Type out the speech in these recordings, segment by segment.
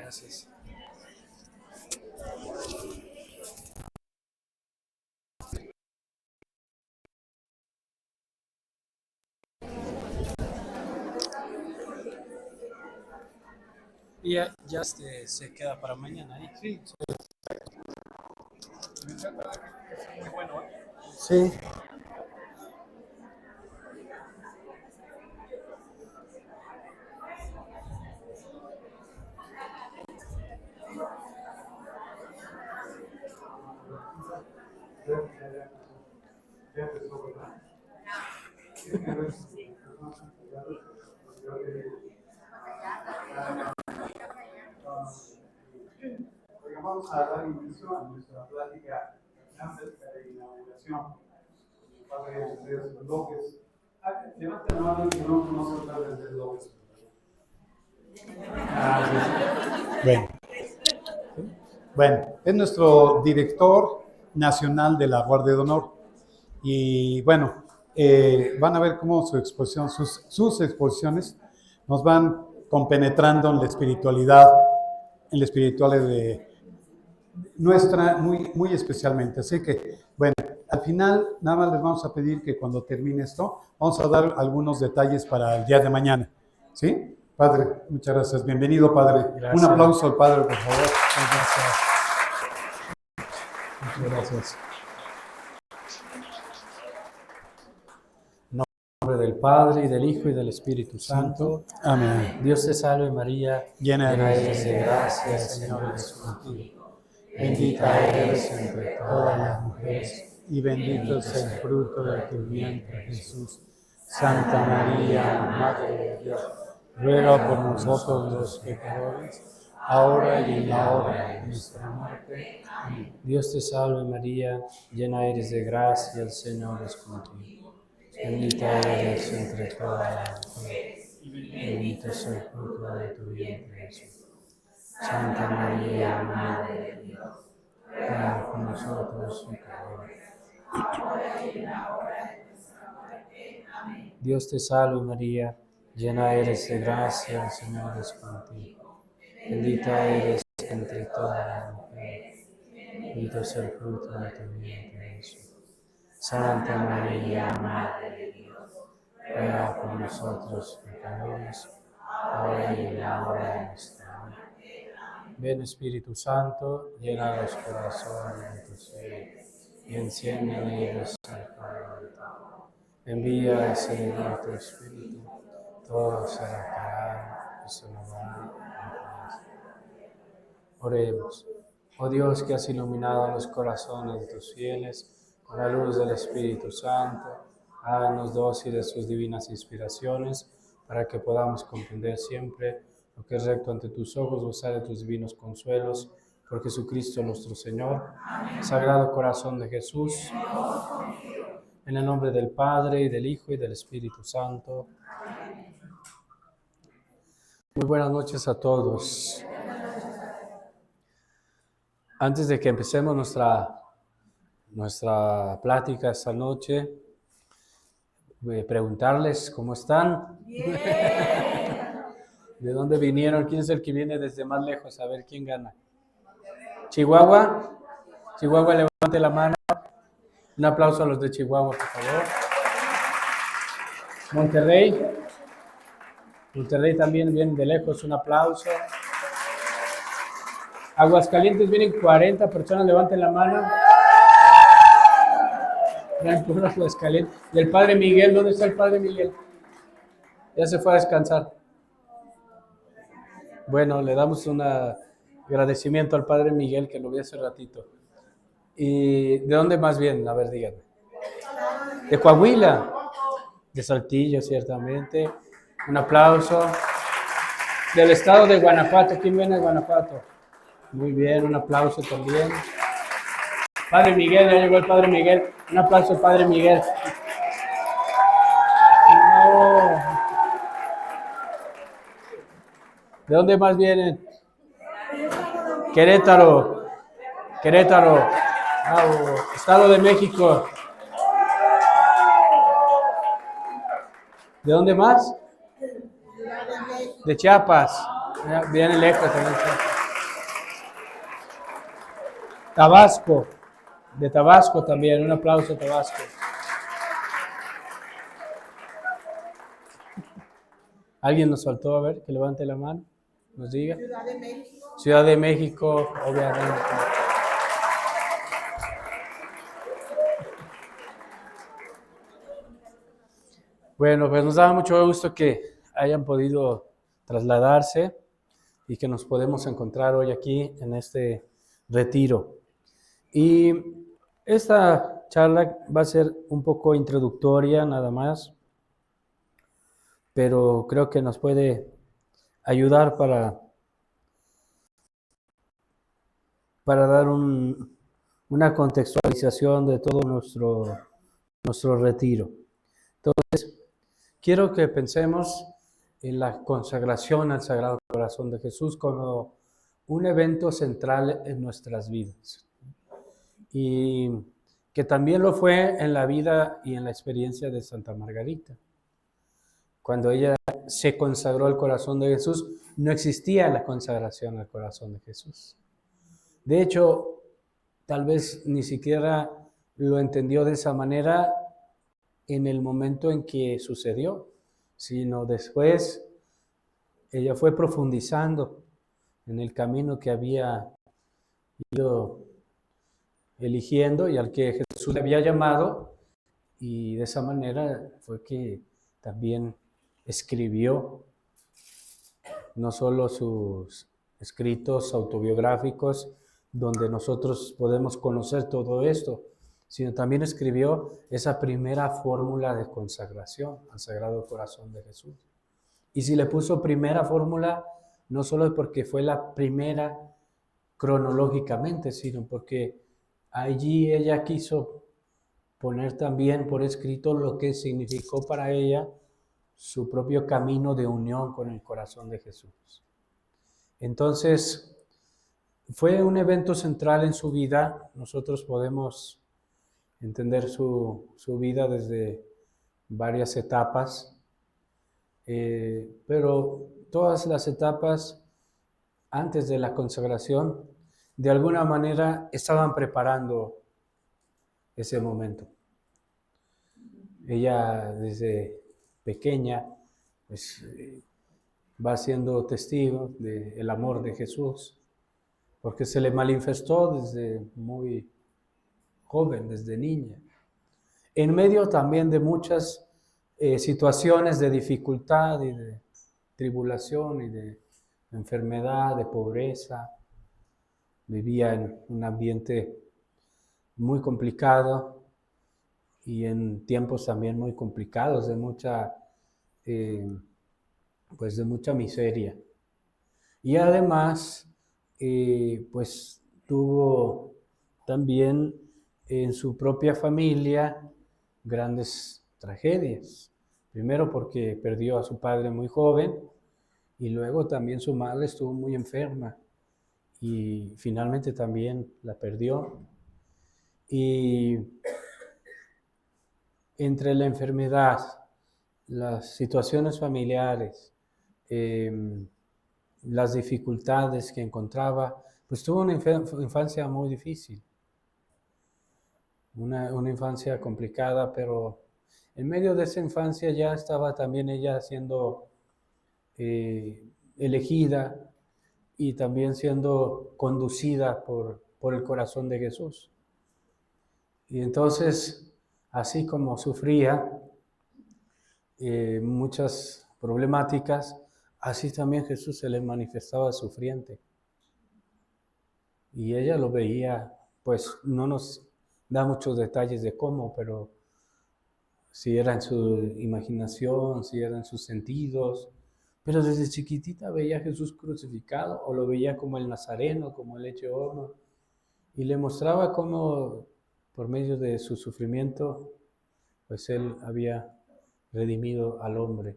Gracias. Y ya se queda para mañana, ¿eh? Sí. Muy bueno, ¿eh? Sí. Vamos a dar inicio a nuestra plática acerca de inauguración. Padre Andrés López. Levanta la mano que no conoce al Padre Andrés López. Bueno, es nuestro director nacional de la Guardia de Honor. Y bueno, van a ver cómo su exposición, sus exposiciones nos van compenetrando en la espiritualidad de nuestra, muy especialmente. Así que, bueno, al final nada más les vamos a pedir que cuando termine esto, vamos a dar algunos detalles para el día de mañana. ¿Sí? Padre, muchas gracias. Bienvenido, Padre. Gracias. Un aplauso al Padre, por favor. Muchas gracias. En nombre del Padre, y del Hijo, y del Espíritu Santo. Amén. Dios te salve María, Llena eres de gracia, el Señor es contigo. Bendita eres entre todas las mujeres, y bendito es el fruto de tu vientre, Jesús. Santa María, Madre de Dios, ruega por nosotros los pecadores, ahora y en la hora de nuestra muerte. Amén. Dios te salve María, llena eres de gracia, el Señor es contigo. Bendita eres entre todas las mujeres, y bendito es el fruto de tu vientre, Jesús. Santa María, Madre de Dios, ruega por nosotros pecadores, ahora y en la hora de nuestra muerte. Amén. Dios te salve María, llena eres de gracia, el Señor es contigo. Bendita eres entre todas las mujeres, bendito es el fruto de tu vientre, Jesús. Santa María, Madre de Dios, ruega por nosotros pecadores, ahora y en la hora de nuestra muerte. Ven Espíritu Santo, llena los corazones de tus fieles y enciende en ellos el fuego de tu amor. Envía ese bendito Espíritu, todo será creado y se renovará en paz. Oremos. Oh Dios, que has iluminado los corazones de tus fieles con la luz del Espíritu Santo, háganos dóciles sus divinas inspiraciones, para que podamos comprender siempre lo que es recto ante tus ojos, gozar de tus divinos consuelos, por Jesucristo nuestro Señor. Amén. Sagrado Corazón de Jesús, en el nombre del Padre, y del Hijo, y del Espíritu Santo. Amén. Muy buenas noches a todos. Antes de que empecemos nuestra plática esta noche, voy a preguntarles cómo están. Bien. ¿De dónde vinieron? ¿Quién es el que viene desde más lejos? A ver, ¿quién gana? ¿Chihuahua? Chihuahua, levante la mano. Un aplauso a los de Chihuahua, por favor. Monterrey. Monterrey también viene de lejos, un aplauso. Aguascalientes vienen 40 personas, levanten la mano. Aguascalientes. ¿Y el Padre Miguel? ¿Dónde está el Padre Miguel? Ya se fue a descansar. Bueno, le damos un agradecimiento al Padre Miguel, que lo vi hace ratito. ¿Y de dónde más vienen? A ver, díganme. De Coahuila. De Saltillo, ciertamente. Un aplauso. Del estado de Guanajuato. ¿Quién viene de Guanajuato? Muy bien, un aplauso también. Padre Miguel, ya llegó el Padre Miguel. Un aplauso al Padre Miguel. No. ¿De dónde más vienen? Querétaro. Querétaro. Estado de México. ¿De dónde más? De Chiapas. Viene lejos también. Tabasco, de Tabasco también, un aplauso a Tabasco. ¿Alguien nos faltó? A ver, que levante la mano, nos diga. Ciudad de México. Ciudad de México, obviamente. Bueno, pues nos da mucho gusto que hayan podido trasladarse y que nos podemos encontrar hoy aquí en este retiro. Y esta charla va a ser un poco introductoria nada más, pero creo que nos puede ayudar para dar una contextualización de todo nuestro retiro. Entonces, quiero que pensemos en la consagración al Sagrado Corazón de Jesús como un evento central en nuestras vidas. Y que también lo fue en la vida y en la experiencia de Santa Margarita. Cuando ella se consagró al corazón de Jesús, no existía la consagración al corazón de Jesús. De hecho, tal vez ni siquiera lo entendió de esa manera en el momento en que sucedió, sino después ella fue profundizando en el camino que había ido eligiendo y al que Jesús le había llamado, y de esa manera fue que también escribió no solo sus escritos autobiográficos, donde nosotros podemos conocer todo esto, sino también escribió esa primera fórmula de consagración al Sagrado Corazón de Jesús. Y si le puso primera fórmula, no solo porque fue la primera cronológicamente, sino porque allí ella quiso poner también por escrito lo que significó para ella su propio camino de unión con el corazón de Jesús. Entonces, fue un evento central en su vida. Nosotros podemos entender su vida desde varias etapas, pero todas las etapas antes de la consagración, de alguna manera estaban preparando ese momento. Ella desde pequeña pues, va siendo testigo del amor de Jesús, porque se le manifestó desde muy joven, desde niña. En medio también de muchas situaciones de dificultad y de tribulación y de enfermedad, de pobreza. Vivía en un ambiente muy complicado y en tiempos también muy complicados, de mucha miseria. Y además, pues tuvo también en su propia familia grandes tragedias. Primero porque perdió a su padre muy joven y luego también su madre estuvo muy enferma y finalmente también la perdió. Y entre la enfermedad, las situaciones familiares, las dificultades que encontraba, pues tuvo una infancia muy difícil, una infancia complicada, pero en medio de esa infancia ya estaba también ella siendo elegida y también siendo conducida por el corazón de Jesús. Y entonces, así como sufría muchas problemáticas, así también Jesús se le manifestaba sufriente. Y ella lo veía, pues no nos da muchos detalles de cómo, pero si era en su imaginación, si era en sus sentidos, pero desde chiquitita veía a Jesús crucificado o lo veía como el Nazareno, como el hecho hombre, y le mostraba cómo por medio de su sufrimiento, pues él había redimido al hombre.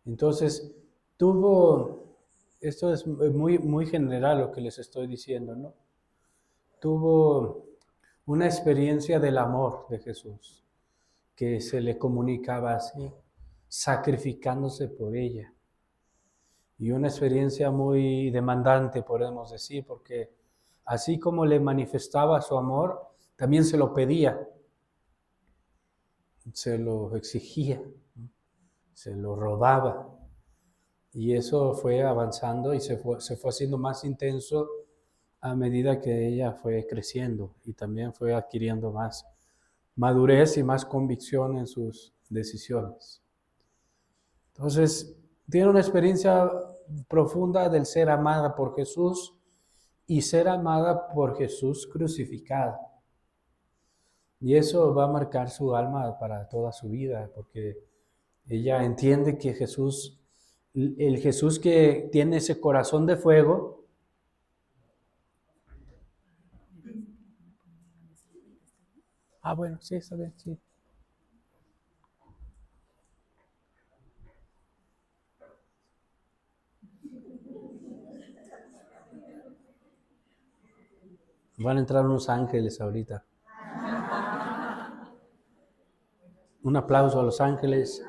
Entonces, esto es muy, muy general lo que les estoy diciendo, ¿no? Tuvo una experiencia del amor de Jesús, que se le comunicaba así, sacrificándose por ella. Y una experiencia muy demandante, podemos decir, porque así como le manifestaba su amor, también se lo pedía, se lo exigía, se lo robaba. Y eso fue avanzando y se fue haciendo más intenso a medida que ella fue creciendo y también fue adquiriendo más madurez y más convicción en sus decisiones. Entonces, tiene una experiencia profunda del ser amada por Jesús y ser amada por Jesús crucificado. Y eso va a marcar su alma para toda su vida, porque ella entiende que Jesús, el Jesús que tiene ese corazón de fuego, bueno, sí, está bien, sí. Van a entrar unos ángeles ahorita. Un aplauso a los ángeles.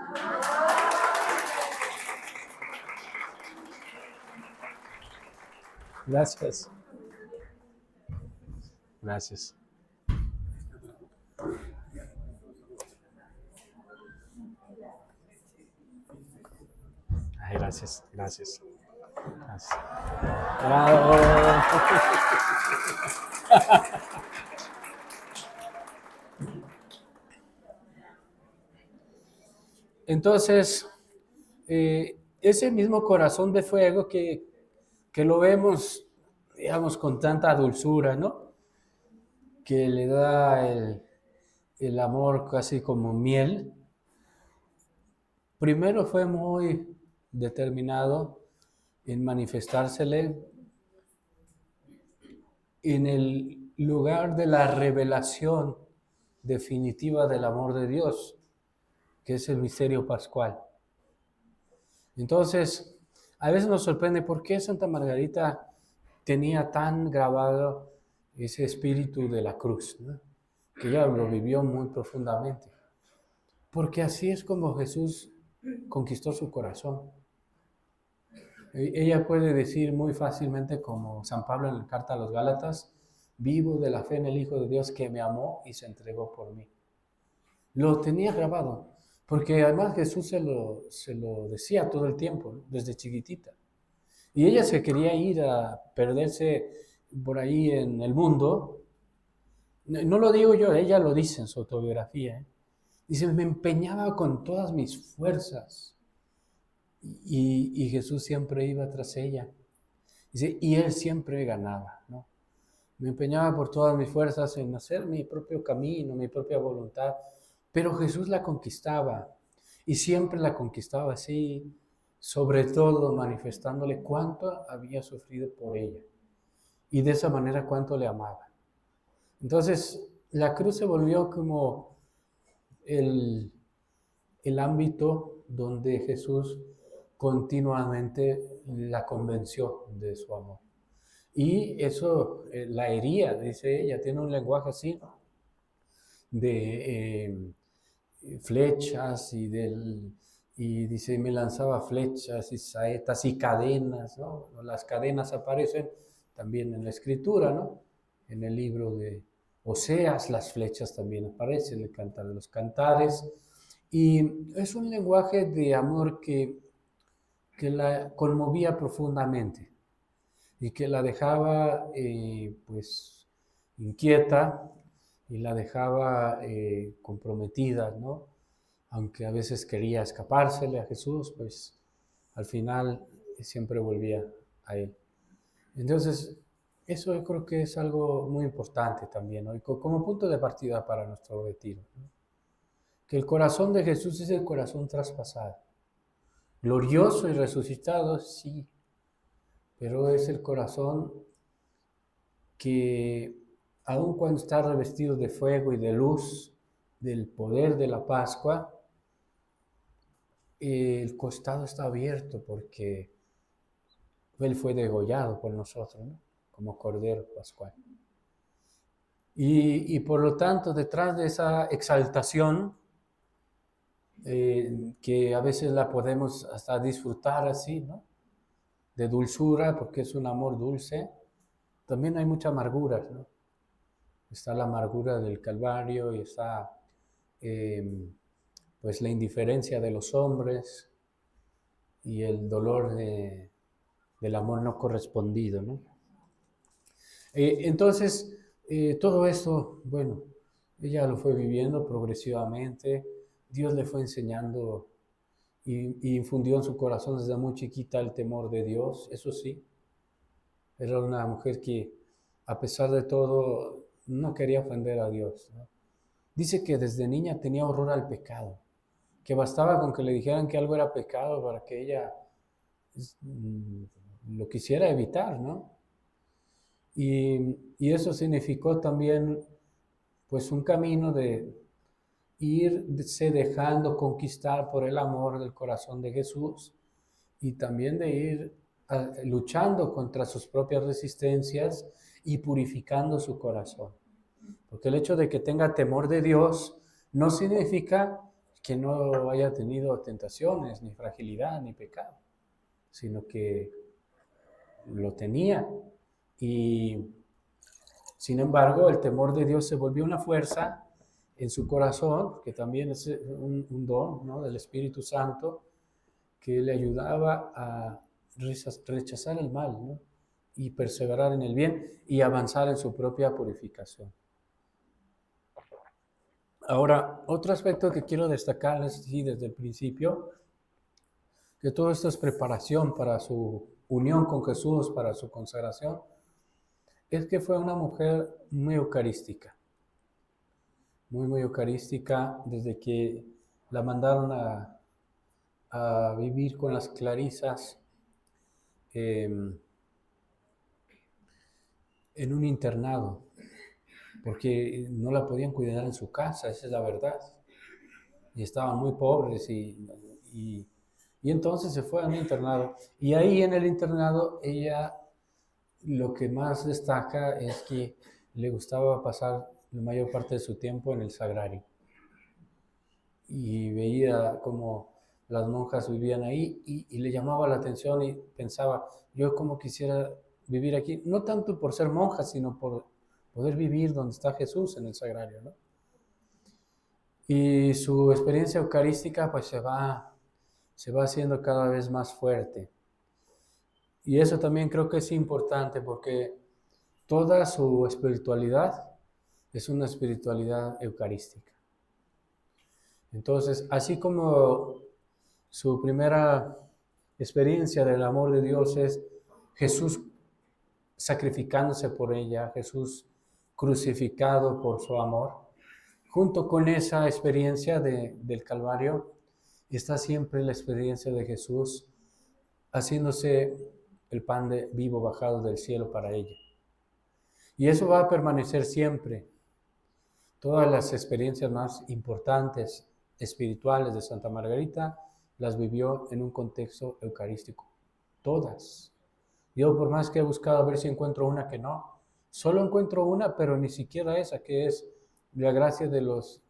Gracias. Gracias. Ay, gracias, gracias. Gracias. Bravo. Entonces, ese mismo corazón de fuego que lo vemos, digamos, con tanta dulzura, ¿no? Que le da el amor casi como miel. Primero fue muy determinado en manifestársele en el lugar de la revelación definitiva del amor de Dios, que es el misterio pascual. Entonces, a veces nos sorprende por qué Santa Margarita tenía tan grabado ese espíritu de la cruz, ¿no? Que ella lo vivió muy profundamente. Porque así es como Jesús conquistó su corazón. Ella puede decir muy fácilmente, como San Pablo en la carta a los Gálatas, vivo de la fe en el Hijo de Dios que me amó y se entregó por mí. Lo tenía grabado, porque además Jesús se lo decía todo el tiempo, ¿no? Desde chiquitita. Y ella se quería ir a perderse por ahí en el mundo. No lo digo yo, ella lo dice en su autobiografía, ¿eh? Dice, me empeñaba con todas mis fuerzas. Y Jesús siempre iba tras ella. Dice, y él siempre ganaba, ¿no? Me empeñaba por todas mis fuerzas en hacer mi propio camino, mi propia voluntad, pero Jesús la conquistaba y siempre la conquistaba así, sobre todo manifestándole cuánto había sufrido por ella y de esa manera cuánto le amaba. Entonces, la cruz se volvió como el ámbito donde Jesús continuamente la convenció de su amor. Y eso la hería, dice ella, tiene un lenguaje así de flechas y dice, me lanzaba flechas y saetas y cadenas, ¿no? Las cadenas aparecen también en la escritura, ¿no? En el libro de Oseas, las flechas también aparecen, el Cantar de los Cantares. Y es un lenguaje de amor que la conmovía profundamente y que la dejaba pues inquieta y la dejaba comprometida, ¿no? Aunque a veces quería escapársele a Jesús, pues al final siempre volvía a él. Entonces, eso yo creo que es algo muy importante también, ¿no? Y como punto de partida para nuestro retiro, ¿no? Que el corazón de Jesús es el corazón traspasado, glorioso y resucitado, sí, pero es el corazón que aun cuando está revestido de fuego y de luz, del poder de la Pascua, el costado está abierto porque Él fue degollado por nosotros, ¿no? Como Cordero Pascual. Y por lo tanto, detrás de esa exaltación, que a veces la podemos hasta disfrutar así, ¿no? De dulzura, porque es un amor dulce, también hay mucha amargura, ¿no? Está la amargura del Calvario y está pues la indiferencia de los hombres y el dolor del amor no correspondido, ¿no? Entonces, todo esto, bueno, ella lo fue viviendo progresivamente, Dios le fue enseñando y infundió en su corazón desde muy chiquita el temor de Dios, eso sí, era una mujer que a pesar de todo no quería ofender a Dios, ¿no? Dice que desde niña tenía horror al pecado, que bastaba con que le dijeran que algo era pecado para que ella lo quisiera evitar, ¿no? Y eso significó también pues un camino de irse dejando conquistar por el amor del corazón de Jesús y también de ir luchando contra sus propias resistencias y purificando su corazón. Porque el hecho de que tenga temor de Dios no significa que no haya tenido tentaciones, ni fragilidad, ni pecado, sino que lo tenía. Y sin embargo, el temor de Dios se volvió una fuerza en su corazón, que también es un don, ¿no?, del Espíritu Santo, que le ayudaba a rechazar el mal, ¿no?, y perseverar en el bien y avanzar en su propia purificación. Ahora, otro aspecto que quiero destacar sí, desde el principio, que todo esto es preparación para su unión con Jesús, para su consagración, es que fue una mujer muy eucarística, muy eucarística, desde que la mandaron a vivir con las clarisas en un internado, porque no la podían cuidar en su casa, esa es la verdad. Y estaban muy pobres y entonces se fue a un internado. Y ahí en el internado ella lo que más destaca es que le gustaba pasar la mayor parte de su tiempo en el sagrario. Y veía cómo las monjas vivían ahí y le llamaba la atención y pensaba, yo como quisiera vivir aquí, no tanto por ser monja, sino por poder vivir donde está Jesús en el sagrario, ¿no? Y su experiencia eucarística pues se va haciendo cada vez más fuerte. Y eso también creo que es importante porque toda su espiritualidad es una espiritualidad eucarística. Entonces, así como su primera experiencia del amor de Dios es Jesús sacrificándose por ella, Jesús crucificado por su amor, junto con esa experiencia del Calvario está siempre la experiencia de Jesús haciéndose el pan vivo bajado del cielo para ella. Y eso va a permanecer siempre. Todas las experiencias más importantes espirituales de Santa Margarita las vivió en un contexto eucarístico. Todas. Yo por más que he buscado a ver si encuentro una que no, solo encuentro una, pero ni siquiera esa, que es la gracia de los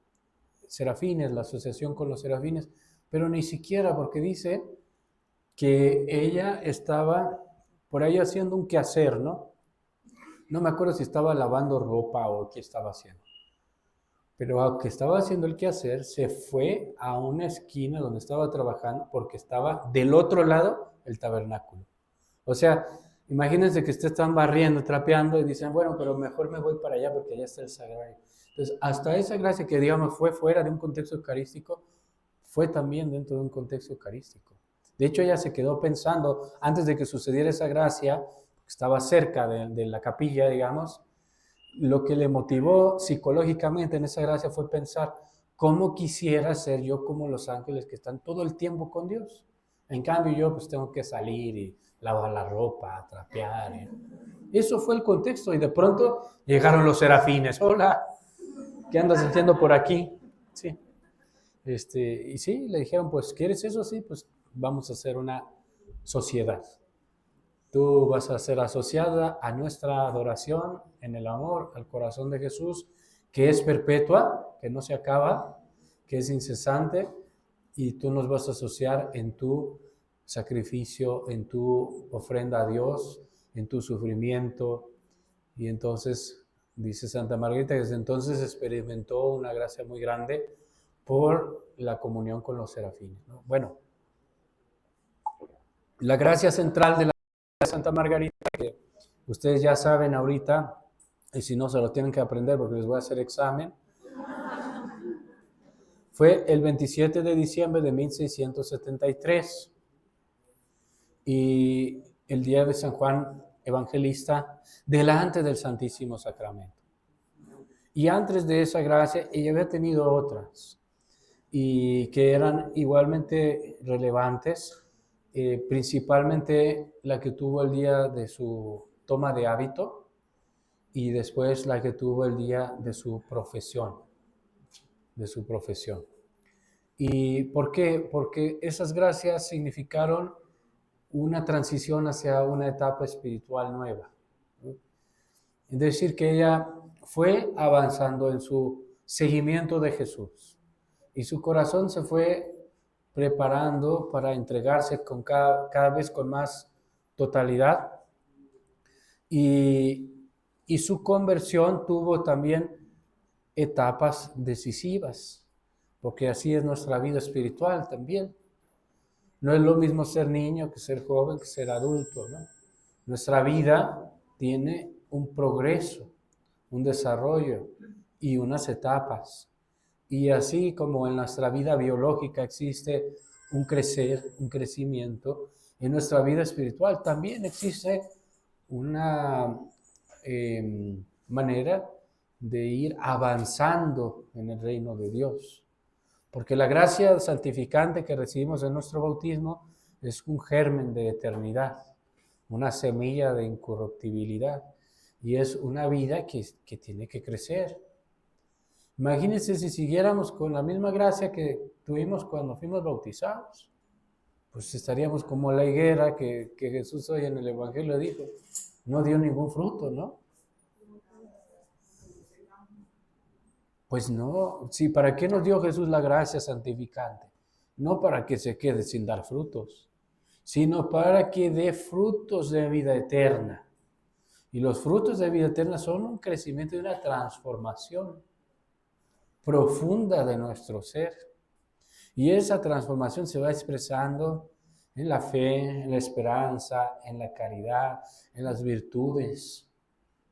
serafines, la asociación con los serafines, pero ni siquiera porque dice que ella estaba por ahí haciendo un quehacer, ¿no? No me acuerdo si estaba lavando ropa o qué estaba haciendo. Pero aunque estaba haciendo el quehacer, se fue a una esquina donde estaba trabajando porque estaba del otro lado el tabernáculo. O sea, imagínense que están barriendo, trapeando y dicen, bueno, pero mejor me voy para allá porque allá está el sagrario. Entonces, hasta esa gracia que, digamos, fue fuera de un contexto eucarístico, fue también dentro de un contexto eucarístico. De hecho, ella se quedó pensando, antes de que sucediera esa gracia, estaba cerca de la capilla, digamos, lo que le motivó psicológicamente en esa gracia fue pensar, ¿cómo quisiera ser yo como los ángeles que están todo el tiempo con Dios? En cambio yo pues tengo que salir y lavar la ropa, trapear. Eso fue el contexto y de pronto llegaron los serafines. Hola, ¿qué andas haciendo por aquí? Sí. Y sí, le dijeron, pues, ¿quieres eso? Sí, pues vamos a hacer una sociedad. Tú vas a ser asociada a nuestra adoración en el amor al corazón de Jesús, que es perpetua, que no se acaba, que es incesante, y tú nos vas a asociar en tu sacrificio, en tu ofrenda a Dios, en tu sufrimiento, Y entonces, dice Santa Margarita, que desde entonces experimentó una gracia muy grande por la comunión con los serafines, ¿no? Bueno, la gracia central de la Santa Margarita, que ustedes ya saben ahorita, y si no se lo tienen que aprender porque les voy a hacer examen, fue el 27 de diciembre de 1673 y el día de San Juan Evangelista delante del Santísimo Sacramento. Y antes de esa gracia, ella había tenido otras y que eran igualmente relevantes, principalmente la que tuvo el día de su toma de hábito y después la que tuvo el día de su profesión, ¿Y por qué? Porque esas gracias significaron una transición hacia una etapa espiritual nueva, ¿no? Es decir, que ella fue avanzando en su seguimiento de Jesús y su corazón se fue preparando para entregarse con cada vez con más totalidad y su conversión tuvo también etapas decisivas, porque así es nuestra vida espiritual también. No es lo mismo ser niño que ser joven, que ser adulto, ¿no? Nuestra vida tiene un progreso, un desarrollo y unas etapas. Y así como en nuestra vida biológica existe un crecer, un crecimiento, en nuestra vida espiritual también existe una manera de ir avanzando en el reino de Dios. Porque la gracia santificante que recibimos en nuestro bautismo es un germen de eternidad, una semilla de incorruptibilidad y es una vida que tiene que crecer. Imagínense si siguiéramos con la misma gracia que tuvimos cuando fuimos bautizados, pues estaríamos como la higuera que Jesús hoy en el Evangelio dijo, no dio ningún fruto, ¿no? Pues no, sí, ¿para qué nos dio Jesús la gracia santificante? No para que se quede sin dar frutos, sino para que dé frutos de vida eterna. Y los frutos de vida eterna son un crecimiento y una transformación profunda de nuestro ser. Y esa transformación se va expresando en la fe, en la esperanza, en la caridad, en las virtudes,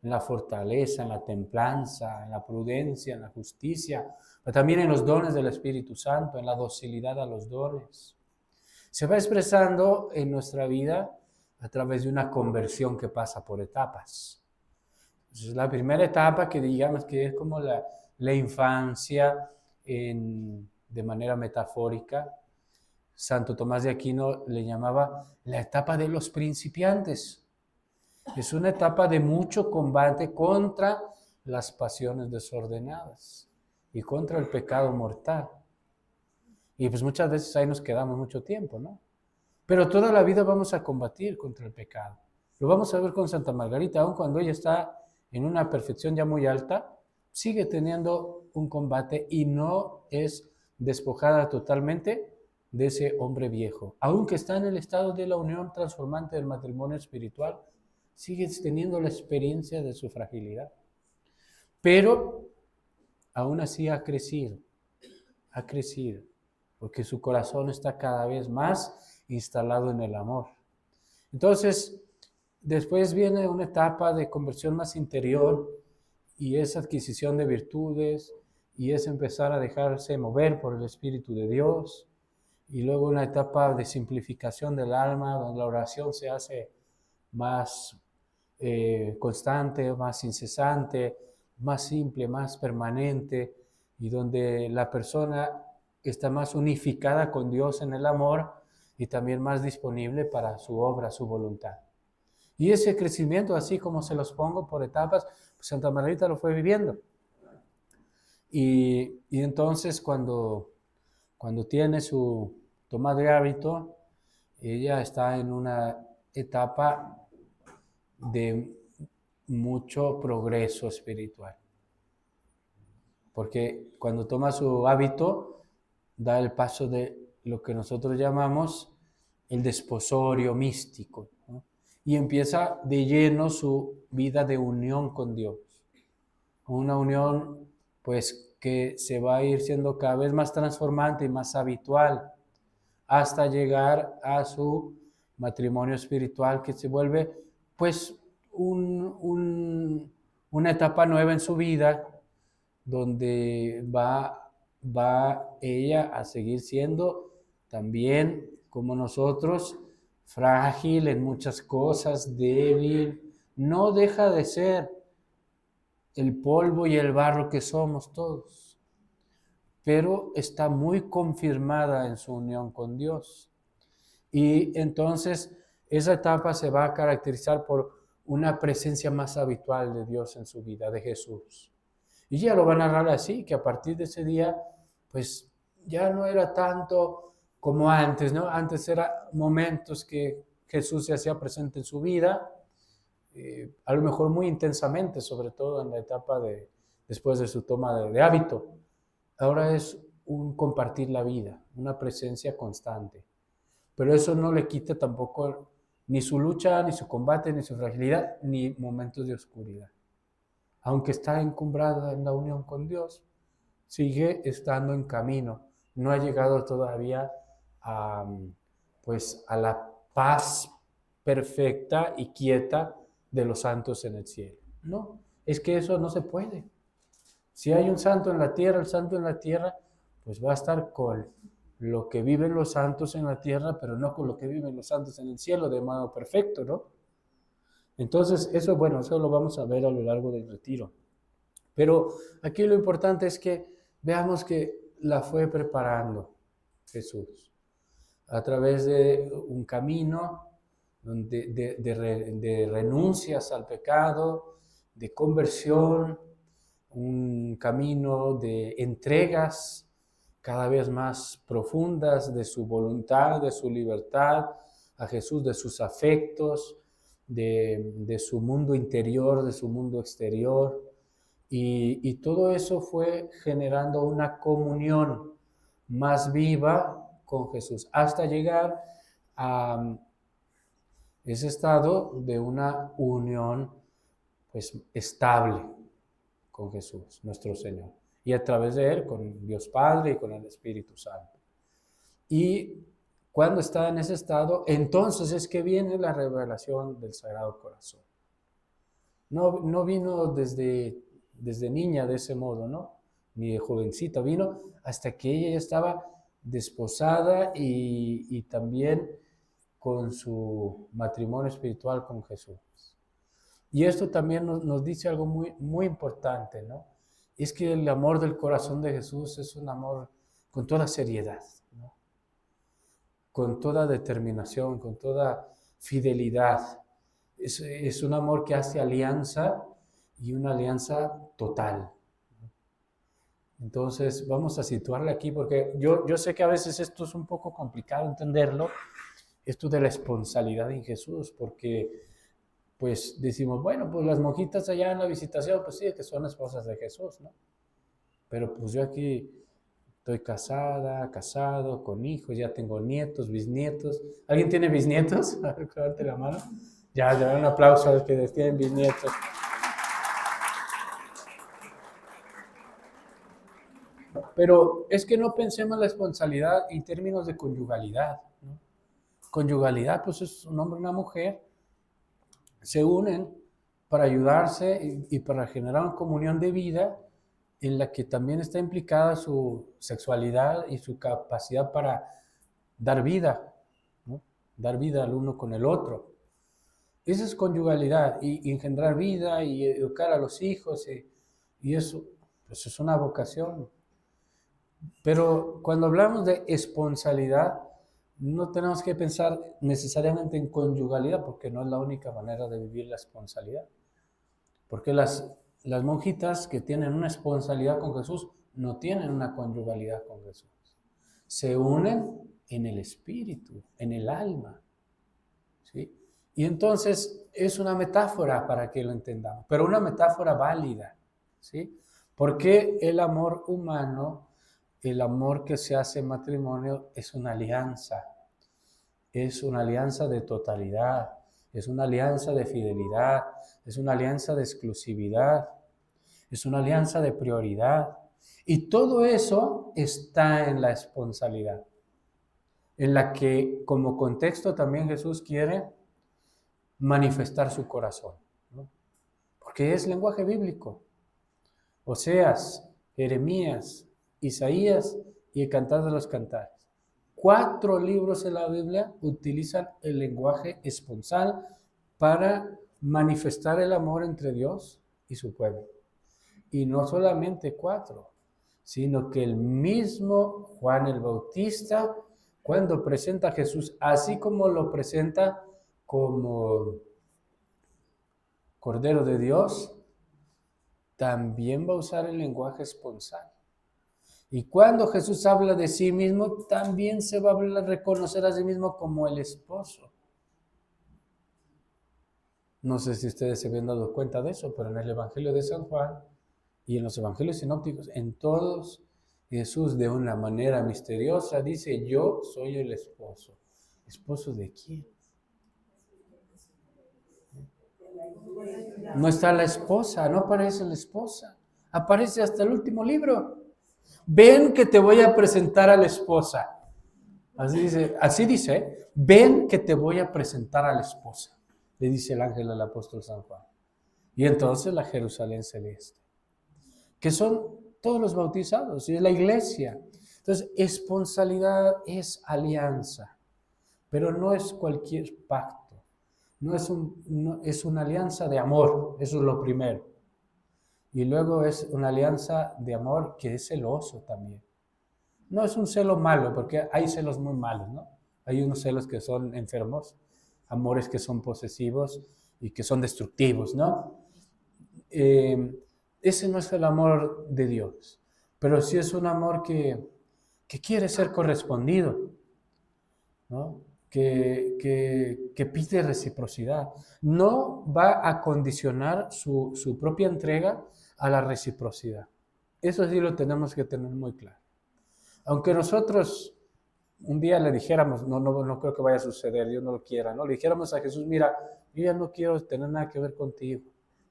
en la fortaleza, en la templanza, en la prudencia, en la justicia, pero también en los dones del Espíritu Santo, en la docilidad a los dones. Se va expresando en nuestra vida a través de una conversión que pasa por etapas. Entonces, la primera etapa que digamos que es como la infancia de manera metafórica, Santo Tomás de Aquino le llamaba la etapa de los principiantes. Es una etapa de mucho combate contra las pasiones desordenadas y contra el pecado mortal. Y pues muchas veces ahí nos quedamos mucho tiempo, ¿no? Pero toda la vida vamos a combatir contra el pecado. Lo vamos a ver con Santa Margarita, aun cuando ella está en una perfección ya muy alta, sigue teniendo un combate y no es despojada totalmente de ese hombre viejo. Aunque está en el estado de la unión transformante del matrimonio espiritual, sigue teniendo la experiencia de su fragilidad. Pero aún así ha crecido, porque su corazón está cada vez más instalado en el amor. Entonces, después viene una etapa de conversión más interior y es adquisición de virtudes y es empezar a dejarse mover por el Espíritu de Dios y luego una etapa de simplificación del alma donde la oración se hace más constante, más incesante, más simple, más permanente y donde la persona está más unificada con Dios en el amor y también más disponible para su obra, su voluntad. Y ese crecimiento, así como se los pongo por etapas, pues Santa Margarita lo fue viviendo. Y entonces cuando tiene su toma de hábito, ella está en una etapa de mucho progreso espiritual. Porque cuando toma su hábito, da el paso de lo que nosotros llamamos el desposorio místico, ¿no? y empieza de lleno su vida de unión con Dios. Una unión pues que se va a ir siendo cada vez más transformante y más habitual hasta llegar a su matrimonio espiritual, que se vuelve pues una etapa nueva en su vida, donde va ella a seguir siendo también como nosotros, frágil en muchas cosas, débil, no deja de ser el polvo y el barro que somos todos, pero está muy confirmada en su unión con Dios. Y entonces esa etapa se va a caracterizar por una presencia más habitual de Dios en su vida, de Jesús. Y ya lo va a narrar así, que a partir de ese día, pues ya no era tanto como antes, ¿no? Antes era momentos que Jesús se hacía presente en su vida, a lo mejor muy intensamente, sobre todo en la etapa después de su toma de hábito. Ahora es un compartir la vida, una presencia constante. Pero eso no le quita tampoco ni su lucha, ni su combate, ni su fragilidad, ni momentos de oscuridad. Aunque está encumbrada en la unión con Dios, sigue estando en camino. No ha llegado todavía a, pues, a la paz perfecta y quieta de los santos en el cielo. No, es que eso no se puede. Si hay un santo en la tierra, el santo en la tierra, pues va a estar con lo que viven los santos en la tierra, pero no con lo que viven los santos en el cielo de modo perfecto, ¿no? Entonces, eso, bueno, eso lo vamos a ver a lo largo del retiro. Pero aquí lo importante es que veamos que la fue preparando Jesús a través de un camino de renuncias al pecado, de conversión, un camino de entregas cada vez más profundas de su voluntad, de su libertad a Jesús, de sus afectos, de su mundo interior, de su mundo exterior. Y todo eso fue generando una comunión más viva con Jesús, hasta llegar a ese estado de una unión pues estable con Jesús, nuestro Señor, y a través de Él con Dios Padre y con el Espíritu Santo. Y cuando está en ese estado, entonces es que viene la revelación del Sagrado Corazón. No vino desde niña de ese modo, ¿no? Ni de jovencita, vino hasta que ella ya estaba desposada y también con su matrimonio espiritual con Jesús. Y esto también nos dice algo muy, muy importante, ¿no? Es que el amor del corazón de Jesús es un amor con toda seriedad, ¿no? Con toda determinación, con toda fidelidad. Es un amor que hace alianza y una alianza total. Entonces vamos a situarla aquí porque yo sé que a veces esto es un poco complicado entenderlo, esto de la esponsalidad en Jesús, porque pues decimos, bueno, pues las monjitas allá en la Visitación, pues sí, que son esposas de Jesús, ¿no? Pero pues yo aquí estoy casado, con hijos, ya tengo nietos, bisnietos. ¿Alguien tiene bisnietos? A ver, levante la mano. Ya, un aplauso a los que tienen bisnietos. Pero es que no pensemos la esponsalidad en términos de conyugalidad, ¿no? Conyugalidad, pues es un hombre y una mujer, se unen para ayudarse y para generar una comunión de vida en la que también está implicada su sexualidad y su capacidad para dar vida, ¿no? Dar vida al uno con el otro. Esa es conyugalidad, y engendrar vida y educar a los hijos, y eso pues es una vocación. Pero cuando hablamos de esponsalidad, no tenemos que pensar necesariamente en conyugalidad, porque no es la única manera de vivir la esponsalidad. Porque las monjitas que tienen una esponsalidad con Jesús no tienen una conyugalidad con Jesús. Se unen en el espíritu, en el alma, ¿sí? Y entonces es una metáfora para que lo entendamos, pero una metáfora válida, ¿sí? Porque el amor humano, el amor que se hace en matrimonio es una alianza de totalidad, Es una alianza de fidelidad, es una alianza de exclusividad, es una alianza de prioridad. Y todo eso está en la esponsalidad, en la que como contexto también Jesús quiere manifestar su corazón, ¿no? Porque es lenguaje bíblico. Oseas, Jeremías, Isaías y el Cantar de los Cantares. 4 libros en la Biblia utilizan el lenguaje esponsal para manifestar el amor entre Dios y su pueblo. Y no solamente 4, sino que el mismo Juan el Bautista, cuando presenta a Jesús, así como lo presenta como Cordero de Dios, también va a usar el lenguaje esponsal. Y cuando Jesús habla de sí mismo, también se va a reconocer a sí mismo como el esposo. No sé si ustedes se habían dado cuenta de eso, pero en el Evangelio de San Juan y en los Evangelios sinópticos, en todos, Jesús de una manera misteriosa dice, yo soy el esposo. ¿Esposo de quién? No está la esposa, no aparece la esposa. Aparece hasta el último libro. Ven que te voy a presentar a la esposa. Así dice, ven que te voy a presentar a la esposa, le dice el ángel al apóstol San Juan. Y entonces la Jerusalén celeste, que son todos los bautizados, y es la iglesia. Entonces, esponsalidad es alianza, pero no es cualquier pacto, es una alianza de amor, eso es lo primero. Y luego es una alianza de amor que es celoso también. No es un celo malo, porque hay celos muy malos, ¿no? Hay unos celos que son enfermos, amores que son posesivos y que son destructivos, ¿no? Ese no es el amor de Dios, pero sí es un amor que quiere ser correspondido, ¿no? Que pide reciprocidad. No va a condicionar su propia entrega a la reciprocidad. Eso sí lo tenemos que tener muy claro. Aunque nosotros un día le dijéramos, no creo que vaya a suceder, Dios no lo quiera, ¿no? Le dijéramos a Jesús, mira, yo ya no quiero tener nada que ver contigo.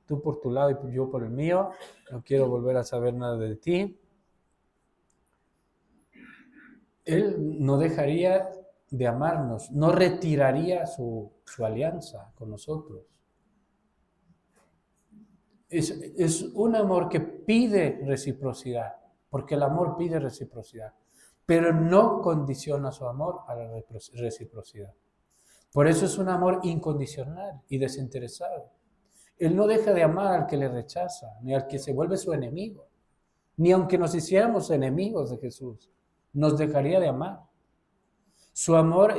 Tú por tu lado y yo por el mío, no quiero volver a saber nada de ti. Él no dejaría de amarnos, no retiraría su alianza con nosotros. Es un amor que pide reciprocidad, porque el amor pide reciprocidad, pero no condiciona su amor a la reciprocidad. Por eso es un amor incondicional y desinteresado. Él no deja de amar al que le rechaza, ni al que se vuelve su enemigo, ni aunque nos hiciéramos enemigos de Jesús, nos dejaría de amar. Su amor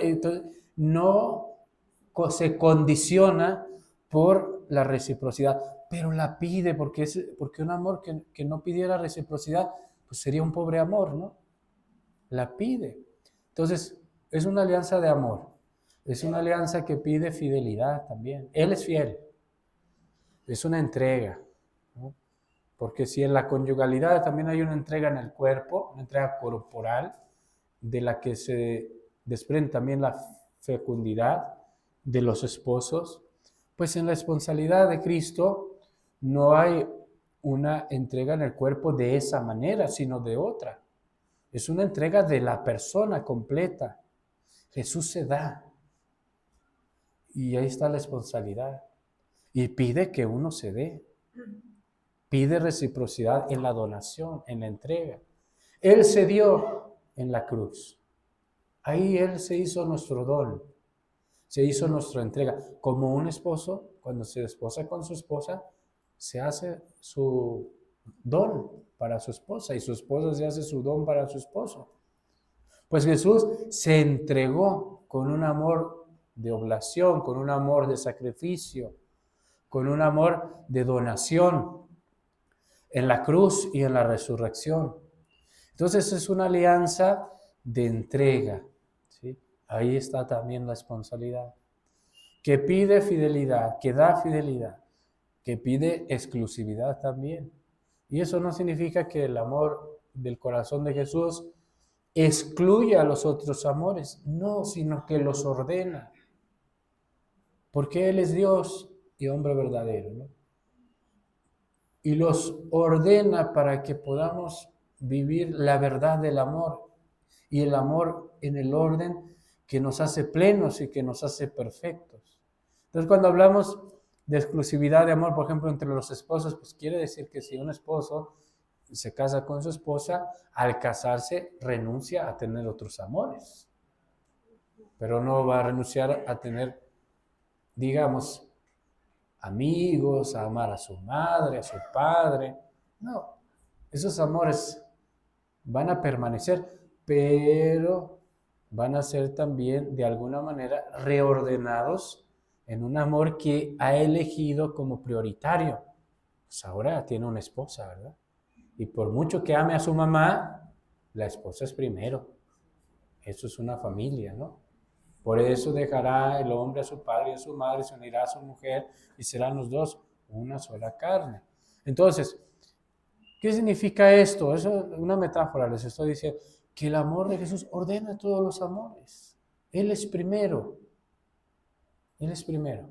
no se condiciona por la reciprocidad, pero la pide, porque un amor que no pidiera reciprocidad, pues sería un pobre amor, ¿no? La pide. Entonces, es una alianza de amor. Es una alianza que pide fidelidad también. Él es fiel. Es una entrega, ¿no? Porque si en la conyugalidad también hay una entrega en el cuerpo, una entrega corporal, de la que se desprende también la fecundidad de los esposos, pues en la esponsalidad de Cristo no hay una entrega en el cuerpo de esa manera, sino de otra. Es una entrega de la persona completa. Jesús se da. Y ahí está la esponsalidad. Y pide que uno se dé. Pide reciprocidad en la donación, en la entrega. Él se dio en la cruz. Ahí Él se hizo nuestro don. Se hizo nuestra entrega. Como un esposo, cuando se desposa con su esposa, se hace su don para su esposa y su esposa se hace su don para su esposo. Pues Jesús se entregó con un amor de oblación, con un amor de sacrificio, con un amor de donación en la cruz y en la resurrección. Entonces es una alianza de entrega, ¿sí? Ahí está también la esponsalidad, que pide fidelidad, que da fidelidad, que pide exclusividad también. Y eso no significa que el amor del corazón de Jesús excluye a los otros amores, no, sino que los ordena. porque Él es Dios y hombre verdadero, ¿no? Y los ordena para que podamos vivir la verdad del amor, y el amor en el orden que nos hace plenos y que nos hace perfectos. Entonces, cuando hablamos de exclusividad de amor, por ejemplo, entre los esposos, pues quiere decir que si un esposo se casa con su esposa, al casarse renuncia a tener otros amores, pero no va a renunciar a tener, digamos, amigos, a amar a su madre, a su padre. No, esos amores van a permanecer, pero van a ser también de alguna manera reordenados en un amor que ha elegido como prioritario. Pues ahora tiene una esposa, ¿verdad? Y por mucho que ame a su mamá, la esposa es primero. Eso es una familia, ¿no? Por eso dejará el hombre a su padre y a su madre, se unirá a su mujer y serán los dos una sola carne. Entonces, ¿qué significa esto? Eso es una metáfora, les estoy diciendo, que el amor de Jesús ordena todos los amores. Él es primero. Él es primero.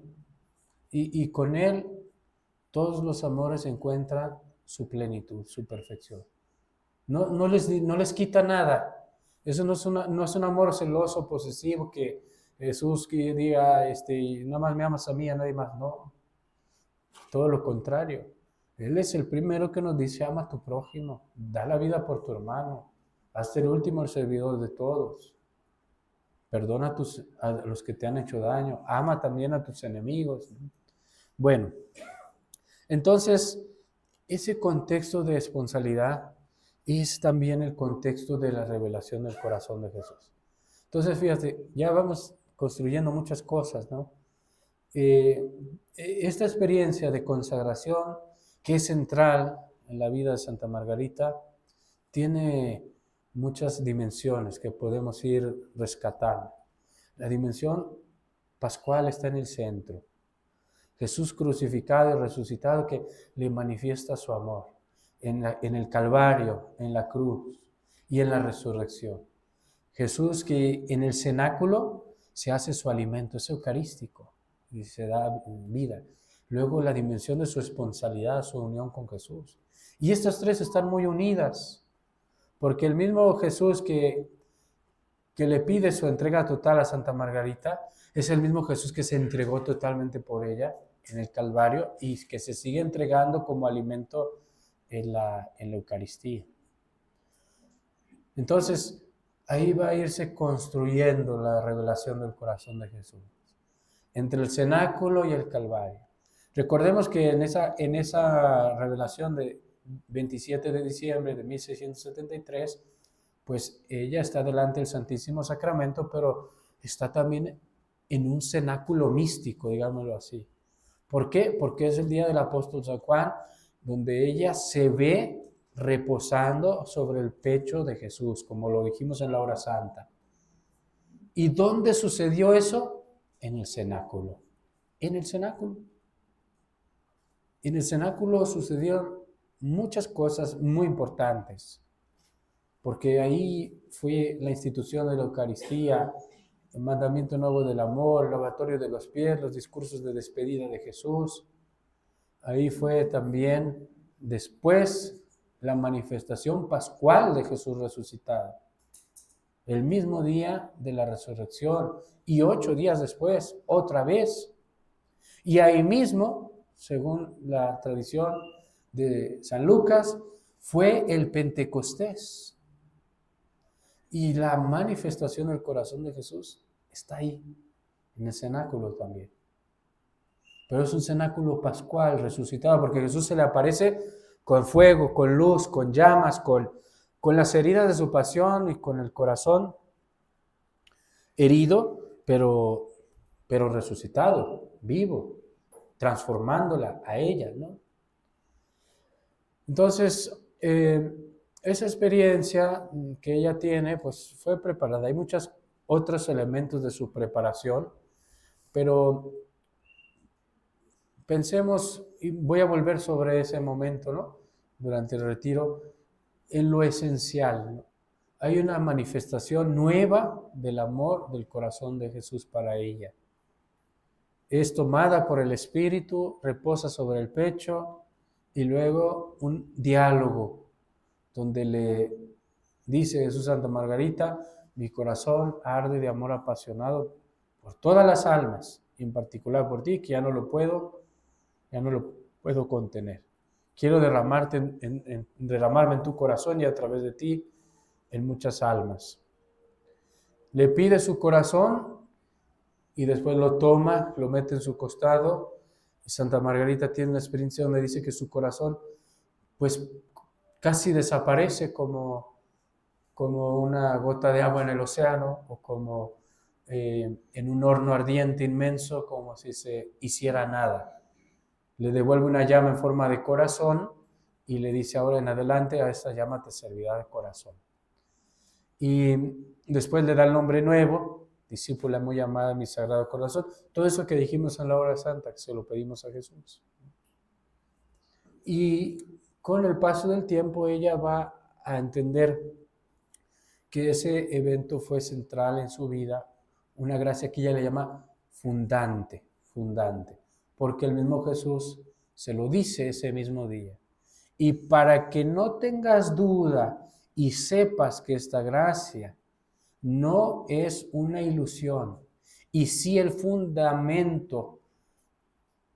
Y con Él todos los amores encuentran su plenitud, su perfección. No les quita nada. Eso no es un amor celoso, posesivo, que Jesús que diga, nada más me amas a mí, a nadie más. No, todo lo contrario. Él es el primero que nos dice, ama a tu prójimo, da la vida por tu hermano, hazte el último el servidor de todos. Perdona a los que te han hecho daño, ama también a tus enemigos. Bueno, entonces, ese contexto de responsabilidad es también el contexto de la revelación del corazón de Jesús. Entonces, fíjate, ya vamos construyendo muchas cosas, ¿no? Esta experiencia de consagración, que es central en la vida de Santa Margarita, tiene muchas dimensiones que podemos ir rescatando. La dimensión pascual está en el centro. Jesús crucificado y resucitado que le manifiesta su amor en el Calvario, en la cruz y en la resurrección. Jesús que en el cenáculo se hace su alimento, es eucarístico y se da vida. Luego la dimensión de su responsabilidad, su unión con Jesús. Y estas tres están muy unidas, porque el mismo Jesús que le pide su entrega total a Santa Margarita, es el mismo Jesús que se entregó totalmente por ella en el Calvario y que se sigue entregando como alimento en la Eucaristía. Entonces, ahí va a irse construyendo la revelación del corazón de Jesús, entre el cenáculo y el Calvario. Recordemos que en esa revelación de 27 de diciembre de 1673, pues ella está delante del Santísimo Sacramento, pero está también en un cenáculo místico, digámoslo así. ¿Por qué? Porque es el día del apóstol San Juan, donde ella se ve reposando sobre el pecho de Jesús, como lo dijimos en la hora santa. ¿Y dónde sucedió eso? En el cenáculo. En el cenáculo. En el cenáculo sucedieron muchas cosas muy importantes, porque ahí fue la institución de la Eucaristía, el mandamiento nuevo del amor, el lavatorio de los pies, los discursos de despedida de Jesús. Ahí fue también después la manifestación pascual de Jesús resucitado. El mismo día de la resurrección y 8 días después, otra vez. Y ahí mismo, según la tradición de San Lucas, fue el Pentecostés. Y la manifestación del corazón de Jesús está ahí, en el cenáculo también. Pero es un cenáculo pascual, resucitado, porque Jesús se le aparece con fuego, con luz, con llamas, con las heridas de su pasión y con el corazón herido, pero resucitado, vivo, transformándola a ella, ¿no? Entonces, esa experiencia que ella tiene, pues fue preparada. Hay muchos otros elementos de su preparación, pero pensemos, y voy a volver sobre ese momento, ¿no? Durante el retiro, en lo esencial, ¿no? Hay una manifestación nueva del amor del corazón de Jesús para ella. es tomada por el Espíritu, reposa sobre el pecho y luego un diálogo donde le dice Jesús a Santa Margarita: mi corazón arde de amor apasionado por todas las almas, en particular por ti, que ya no lo puedo contener. Quiero derramarme en tu corazón y a través de ti en muchas almas. Le pide su corazón y después lo toma, lo mete en su costado. Y Santa Margarita tiene una experiencia donde dice que su corazón pues casi desaparece como una gota de agua en el océano, o como en un horno ardiente inmenso, como si se hiciera nada. Le devuelve una llama en forma de corazón y le dice: ahora en adelante a esta llama te servirá de corazón. Y después le da el nombre nuevo, discípula muy amada de mi Sagrado Corazón. Todo eso que dijimos en la hora santa, que se lo pedimos a Jesús. Y con el paso del tiempo ella va a entender que ese evento fue central en su vida, una gracia que ella le llama fundante, porque el mismo Jesús se lo dice ese mismo día. Y para que no tengas duda y sepas que esta gracia no es una ilusión, y sí el fundamento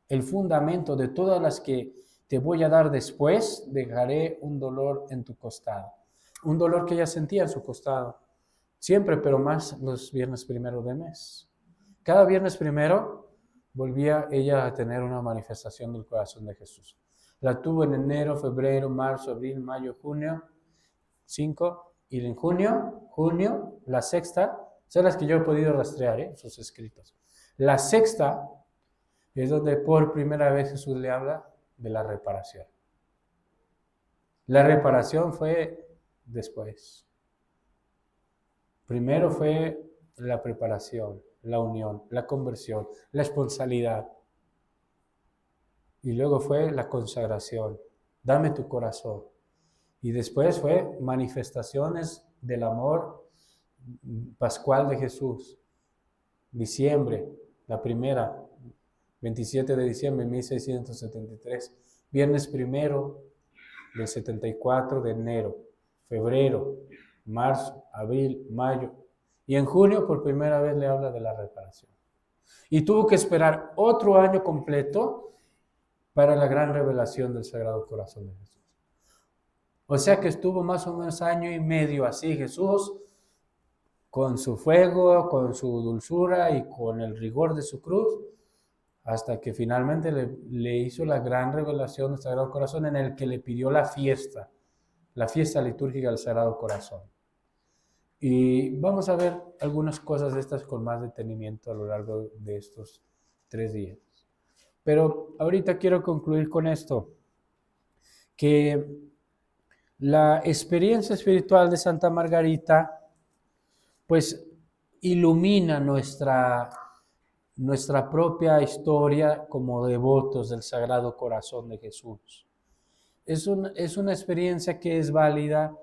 de todas las que te voy a dar después, dejaré un dolor en tu costado. Un dolor que ella sentía en su costado, siempre, pero más los viernes primero de mes. Cada viernes primero volvía ella a tener una manifestación del corazón de Jesús. La tuvo en enero, febrero, marzo, abril, mayo, junio, 5, y en junio, la sexta, son las que yo he podido rastrear, sus escritos. La sexta es donde por primera vez Jesús le habla de la reparación. La reparación fue después. Primero fue la preparación, la unión, la conversión, la esponsabilidad. Y luego fue la consagración. Dame tu corazón. Y después fue manifestaciones del amor pascual de Jesús. Diciembre, la primera, 27 de diciembre de 1673. Viernes primero del 74 de enero. Febrero, marzo, abril, mayo. Y en junio por primera vez le habla de la reparación. Y tuvo que esperar otro año completo para la gran revelación del Sagrado Corazón de Jesús. O sea que estuvo más o menos año y medio así Jesús, con su fuego, con su dulzura y con el rigor de su cruz, hasta que finalmente le hizo la gran revelación del Sagrado Corazón, en el que le pidió la fiesta litúrgica del Sagrado Corazón. Y vamos a ver algunas cosas de estas con más detenimiento a lo largo de estos 3 días. Pero ahorita quiero concluir con esto, que la experiencia espiritual de Santa Margarita pues ilumina nuestra propia historia como devotos del Sagrado Corazón de Jesús. Es una experiencia que es válida,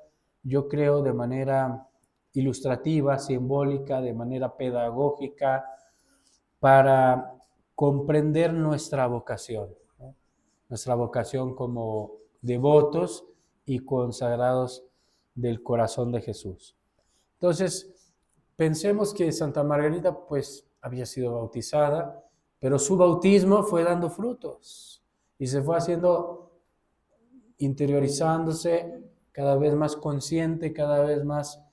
yo creo, de manera ilustrativa, simbólica, de manera pedagógica, para comprender nuestra vocación, ¿no? Nuestra vocación como devotos y consagrados del corazón de Jesús. Entonces, pensemos que Santa Margarita pues había sido bautizada, pero su bautismo fue dando frutos y se fue haciendo, interiorizándose, cada vez más consciente, cada vez más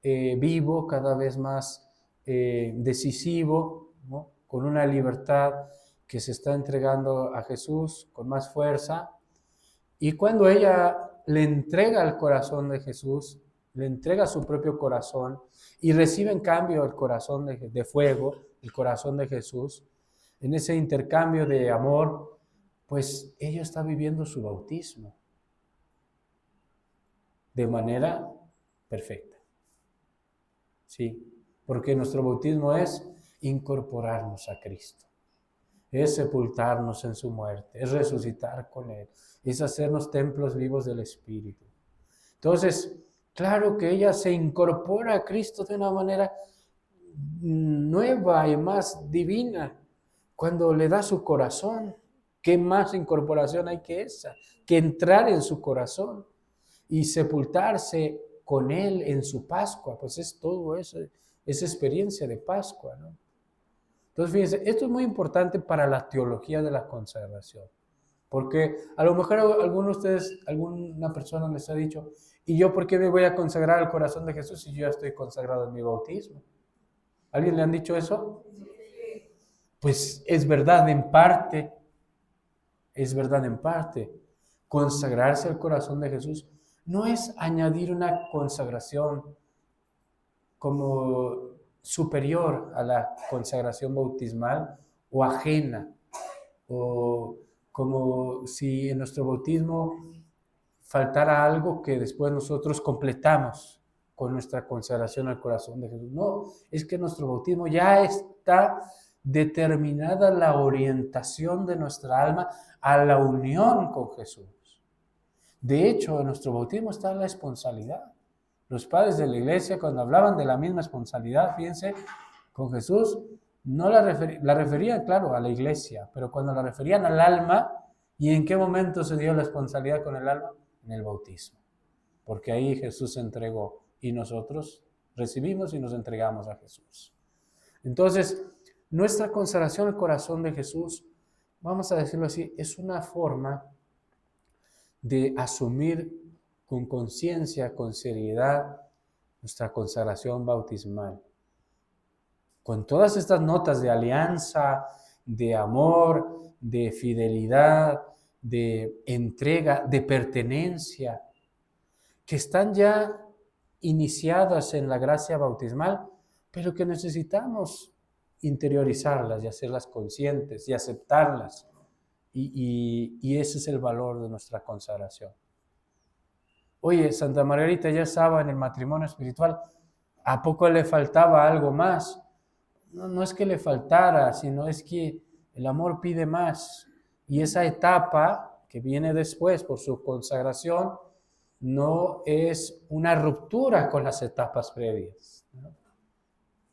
vivo, cada vez más decisivo, ¿no? Con una libertad que se está entregando a Jesús con más fuerza. Y cuando ella le entrega el corazón de Jesús, le entrega su propio corazón y recibe en cambio el corazón de fuego, el corazón de Jesús, en ese intercambio de amor, pues ella está viviendo su bautismo de manera perfecta. Sí, porque nuestro bautismo es incorporarnos a Cristo, es sepultarnos en su muerte, es resucitar con Él, es hacernos templos vivos del Espíritu. Entonces, claro que ella se incorpora a Cristo de una manera nueva y más divina, cuando le da su corazón, ¿qué más incorporación hay que esa? Que entrar en su corazón y sepultarse con Él en su Pascua, pues es todo eso, esa experiencia de Pascua, ¿no? Entonces, fíjense, esto es muy importante para la teología de la consagración, porque a lo mejor alguno de ustedes, alguna persona les ha dicho, ¿y yo por qué me voy a consagrar al corazón de Jesús si yo ya estoy consagrado en mi bautismo? ¿Alguien le han dicho eso? Pues es verdad en parte, es verdad en parte. Consagrarse al corazón de Jesús no es añadir una consagración como superior a la consagración bautismal o ajena, o como si en nuestro bautismo faltara algo que después nosotros completamos con nuestra consagración al corazón de Jesús. No, es que en nuestro bautismo ya está determinada la orientación de nuestra alma a la unión con Jesús. De hecho, en nuestro bautismo está la esponsabilidad. Los padres de la iglesia, cuando hablaban de la misma esponsabilidad, fíjense, con Jesús, no la referían, claro, a la iglesia, pero cuando la referían al alma, ¿y en qué momento se dio la esponsabilidad con el alma? En el bautismo. Porque ahí Jesús se entregó y nosotros recibimos y nos entregamos a Jesús. Entonces, nuestra consagración al corazón de Jesús, vamos a decirlo así, es una forma de asumir con conciencia, con seriedad, nuestra consagración bautismal. Con todas estas notas de alianza, de amor, de fidelidad, de entrega, de pertenencia, que están ya iniciadas en la gracia bautismal, pero que necesitamos interiorizarlas y hacerlas conscientes y aceptarlas. Y ese es el valor de nuestra consagración. Oye, Santa Margarita ya estaba en el matrimonio espiritual, ¿a poco le faltaba algo más? No, no es que le faltara, sino es que el amor pide más. Y esa etapa que viene después por su consagración no es una ruptura con las etapas previas, ¿no?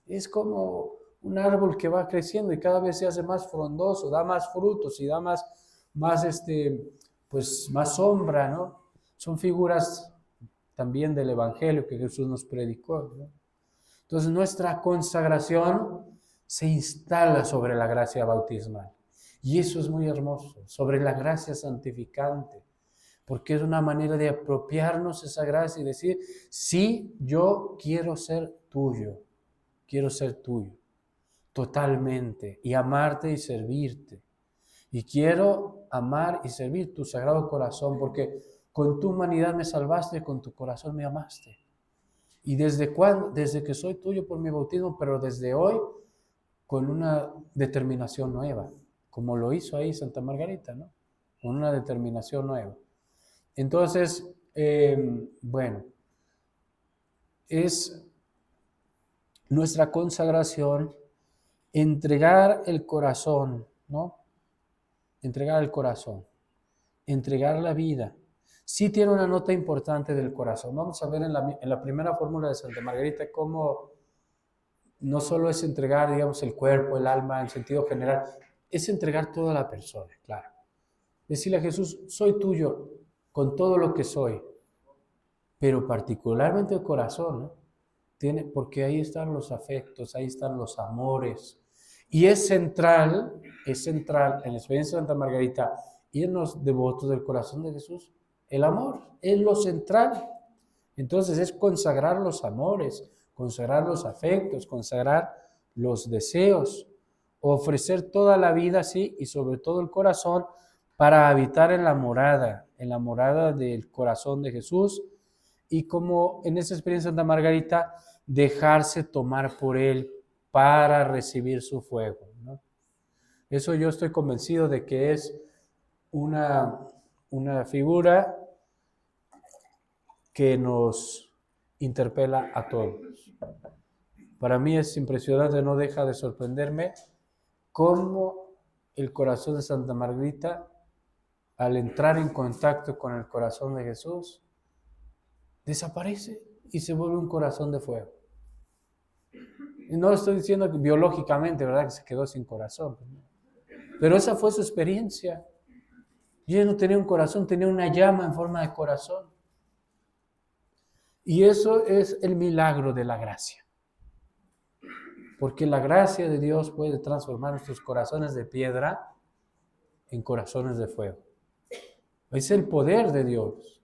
Es como un árbol que va creciendo y cada vez se hace más frondoso, da más frutos y da más pues más sombra, ¿no? Son figuras también del Evangelio que Jesús nos predicó, ¿no? Entonces nuestra consagración se instala sobre la gracia bautismal. Y eso es muy hermoso, sobre la gracia santificante, porque es una manera de apropiarnos esa gracia y decir, sí, yo quiero ser tuyo, totalmente, y amarte y servirte. Y quiero amar y servir tu sagrado corazón, porque con tu humanidad me salvaste, con tu corazón me amaste. ¿Y desde cuándo? Desde que soy tuyo por mi bautismo, pero desde hoy con una determinación nueva, como lo hizo ahí Santa Margarita, ¿no? Con una determinación nueva. Entonces, bueno, es nuestra consagración entregar el corazón, ¿no? Entregar el corazón, entregar la vida. Sí tiene una nota importante del corazón. Vamos a ver en la primera fórmula de Santa Margarita cómo no solo es entregar, digamos, el cuerpo, el alma en sentido general, es entregar toda la persona, claro. Decirle a Jesús, soy tuyo con todo lo que soy, pero particularmente el corazón, ¿no? Porque ahí están los afectos, ahí están los amores. Y es central en la experiencia de Santa Margarita y en los devotos del corazón de Jesús, el amor es lo central. Entonces es consagrar los amores, consagrar los afectos, consagrar los deseos, ofrecer toda la vida, sí, y sobre todo el corazón, para habitar en la morada del corazón de Jesús, y como en esa experiencia de Santa Margarita, dejarse tomar por Él para recibir su fuego, ¿no? Eso yo estoy convencido de que es una figura que nos interpela a todos. Para mí es impresionante, no deja de sorprenderme cómo el corazón de Santa Margarita, al entrar en contacto con el corazón de Jesús, desaparece y se vuelve un corazón de fuego. Y no estoy diciendo que biológicamente, ¿verdad?, que se quedó sin corazón. Pero esa fue su experiencia. Y ella no tenía un corazón, tenía una llama en forma de corazón. Y eso es el milagro de la gracia. Porque la gracia de Dios puede transformar nuestros corazones de piedra en corazones de fuego. Es el poder de Dios.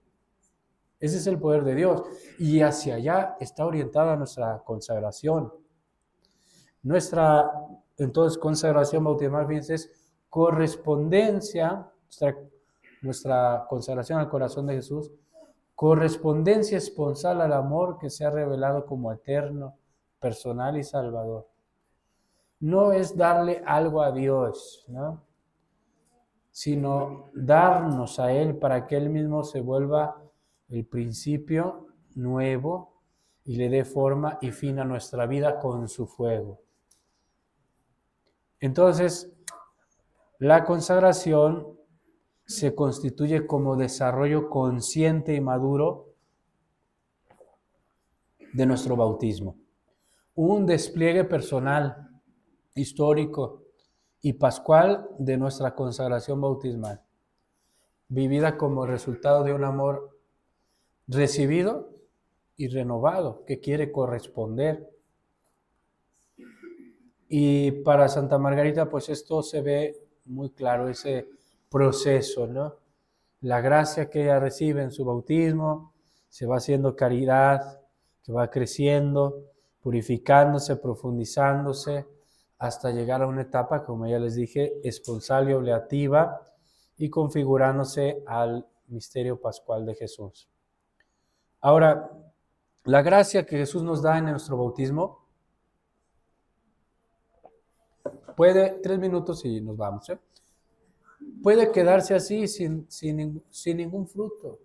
Ese es el poder de Dios. Y hacia allá está orientada nuestra consagración. Entonces, consagración bautismal, fíjense, es correspondencia, nuestra consagración al corazón de Jesús, correspondencia esponsal al amor que se ha revelado como eterno, personal y salvador. No es darle algo a Dios, ¿no? Sino darnos a Él para que Él mismo se vuelva el principio nuevo y le dé forma y fin a nuestra vida con su fuego. Entonces, la consagración se constituye como desarrollo consciente y maduro de nuestro bautismo. Un despliegue personal, histórico y pascual de nuestra consagración bautismal, vivida como resultado de un amor recibido y renovado que quiere corresponder. Y para Santa Margarita, pues esto se ve muy claro, ese proceso, ¿no? La gracia que ella recibe en su bautismo, se va haciendo caridad, que va creciendo, purificándose, profundizándose, hasta llegar a una etapa, como ya les dije, esponsal y oblativa, y configurándose al misterio pascual de Jesús. Ahora, la gracia que Jesús nos da en nuestro bautismo, puede, 3 minutos y nos vamos, puede quedarse así sin ningún fruto.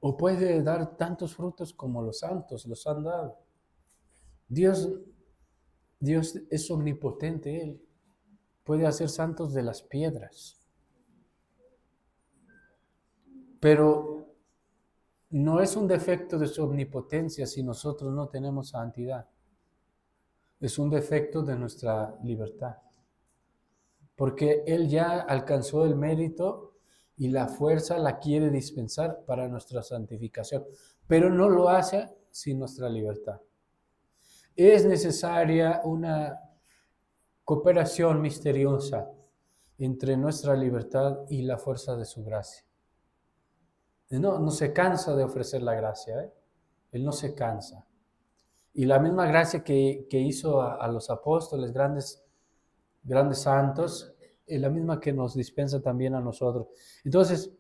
O puede dar tantos frutos como los santos los han dado. Dios es omnipotente, Él puede hacer santos de las piedras. Pero no es un defecto de su omnipotencia si nosotros no tenemos santidad. Es un defecto de nuestra libertad. Porque Él ya alcanzó el mérito y la fuerza la quiere dispensar para nuestra santificación. Pero no lo hace sin nuestra libertad. Es necesaria una cooperación misteriosa entre nuestra libertad y la fuerza de su gracia. No se cansa de ofrecer la gracia, Él no se cansa. Y la misma gracia que hizo a los apóstoles, grandes santos, es la misma que nos dispensa también a nosotros. Entonces,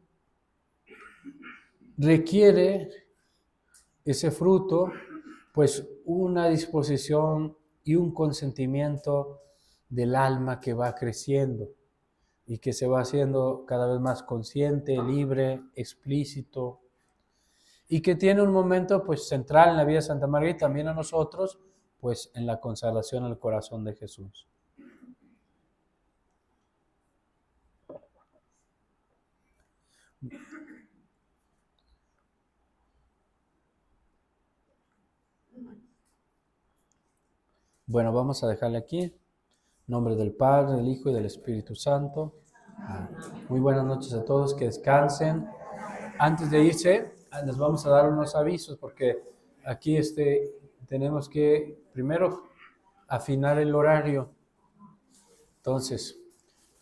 requiere ese fruto, pues una disposición y un consentimiento del alma que va creciendo y que se va haciendo cada vez más consciente, libre, explícito, y que tiene un momento pues central en la vida de Santa Margarita, también a nosotros, pues en la consagración al corazón de Jesús. Bueno, vamos a dejarle aquí. En nombre del Padre, del Hijo y del Espíritu Santo. Muy buenas noches a todos, que descansen. Antes de irse, les vamos a dar unos avisos porque aquí tenemos que primero afinar el horario. Entonces,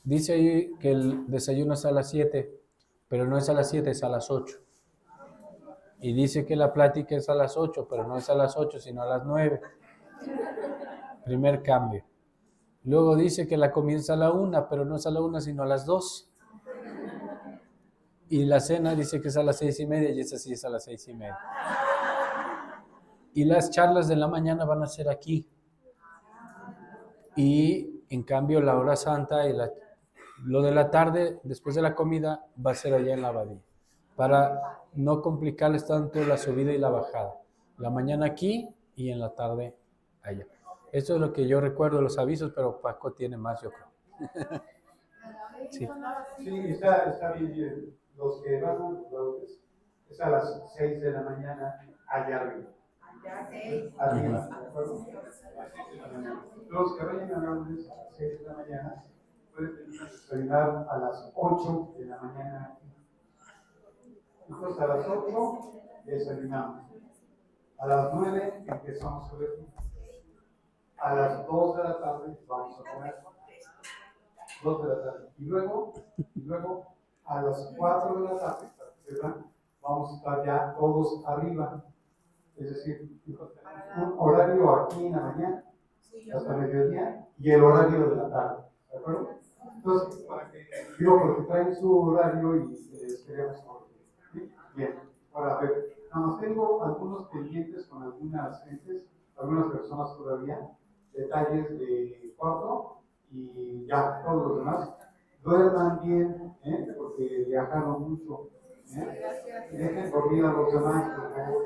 dice ahí que el desayuno es a las 7, pero no es a las 7, es a las 8. Y dice que la plática es a las 8, pero no es a las 8, sino a las 9. Primer cambio. Luego dice que la comida es a la 1, pero no es a la 1, sino a las 2. Y la cena dice que es a las 6:30 y esa sí es a las 6:30. Y las charlas de la mañana van a ser aquí. Y en cambio la hora santa y lo de la tarde, después de la comida, va a ser allá en la abadía. Para no complicarles tanto la subida y la bajada. La mañana aquí y en la tarde allá. Esto es lo que yo recuerdo, los avisos, pero Paco tiene más, yo creo. Sí, está bien. Los que van es a las 6 de la mañana allá arriba. Arriba, ¿de acuerdo? Los que vayan a Londres a las 6 de la mañana pueden venir a desayunar a las 8 de la mañana. Nosotros a las 8 desayunamos. A las 9 empezamos el equipo. A las 2 de la tarde vamos a comer. 2 de la tarde. Y luego a las 4 de la tarde, para que sepan, vamos a estar ya todos arriba. Es decir, tenemos un horario aquí en la mañana hasta mediodía y el horario de la tarde. ¿De acuerdo? Entonces, digo, porque traen su horario y queremos corregir. ¿Sí? Bien, ahora a ver, nada más tengo algunos pendientes con algunas gentes, algunas personas todavía, detalles de cuarto y ya, todos los demás. Duerman bien, porque viajaron mucho. Dejen dormir a los demás, por favor.